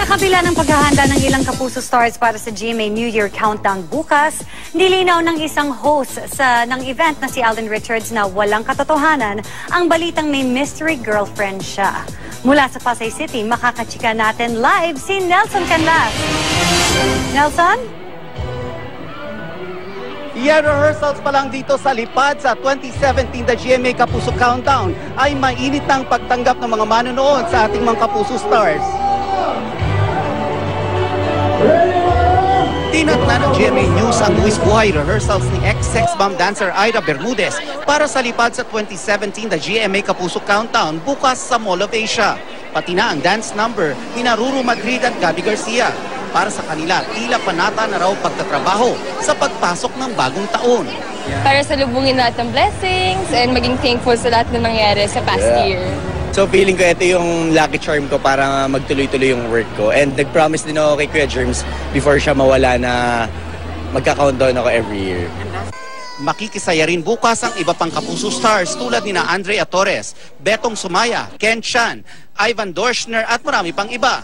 kabila ng paghahanda ng ilang Kapuso stars para sa GMA New Year Countdown bukas, nilinaw ng isang host ng event na si Alden Richards na walang katotohanan ang balitang may mystery girlfriend siya. Mula sa Pasay City, makakachika natin live si Nelson Canlas. Nelson? Rehearsals pa lang dito sa lipad sa 2017 The GMA Kapuso Countdown ay mainit ang pagtanggap ng mga manonood sa ating mga Kapuso stars. Tinatna ng GMA News ang buwis-buhay rehearsals ni ex-sex bomb dancer Ira Bermudez para sa lipad sa 2017 The GMA Kapuso Countdown bukas sa Mall of Asia. Pati na ang dance number ni Ruru Madrid at Gabby Garcia. Para sa kanila, tila panata na raw pagtatrabaho sa pagpasok ng bagong taon. Para salubungin natin ang blessings and maging thankful sa lahat na nangyari sa past year. So feeling ko ito yung lucky charm ko para magtuloy-tuloy yung work ko. And nag-promise din ako kay Kuya Germs before siya mawala na magka-countdown ako every year. Makikisaya rin bukas ang iba pang Kapuso stars tulad ni Andrea Torres, Betong Sumaya, Ken Chan, Ivan Dorschner at marami pang iba.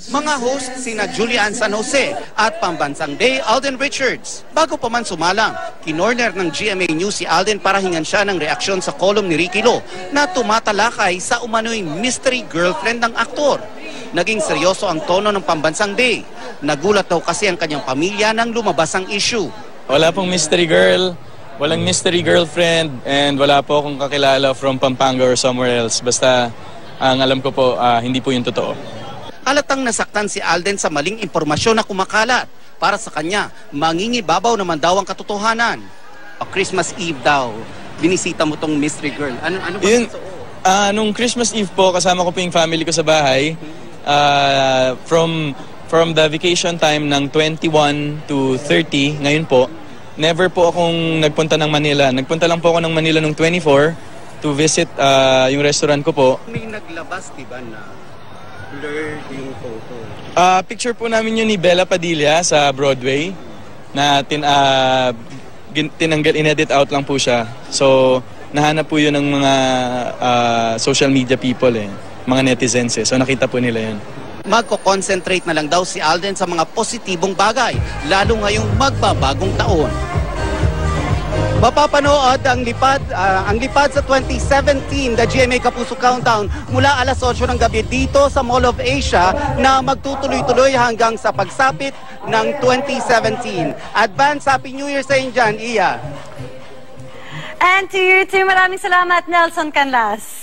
Mga host sina Julian San Jose at Pambansang Day Alden Richards. Bago pa man sumalang, kinorner ng GMA News si Alden para hingan siya ng reaksyon sa kolum ni Ricky Lo na tumatalakay sa umano'y mystery girlfriend ng aktor. Naging seryoso ang tono ng Pambansang Day. Nagulat daw kasi ang kanyang pamilya nang lumabas ang issue. Wala pong mystery girl, walang mystery girlfriend, and wala po akong kakilala from Pampanga or somewhere else. Basta ang alam ko po, hindi po yung totoo. Halatang nasaktan si Alden sa maling impormasyon na kumakalat. Para sa kanya, mangingibabaw naman daw ang katotohanan. Christmas Eve daw, binisita mo tong mystery girl. Ano ba yun? ito? Nung Christmas Eve po, kasama ko po yung family ko sa bahay. From the vacation time ng 21 to 30, ngayon po, never po akong nagpunta ng Manila. Nagpunta lang po ako ng Manila nung 24 to visit yung restaurant ko po. May naglabas, diba, na blurred yung photo? Picture po namin yun ni Bella Padilla sa Broadway na inedit out lang po siya. So, nahanap po yun ng mga social media people, mga netizens. So, nakita po nila yun. Magko-concentrate na lang daw si Alden sa mga positibong bagay, lalo ngayong magbabagong taon. Mapapanood ang lipad sa 2017 The GMA Kapuso Countdown mula alas 8 ng gabi dito sa Mall of Asia na magtutuloy-tuloy hanggang sa pagsapit ng 2017. Advance Happy New Year sa inyo dyan, Iya. And to you too, maraming salamat, Nelson Canlas.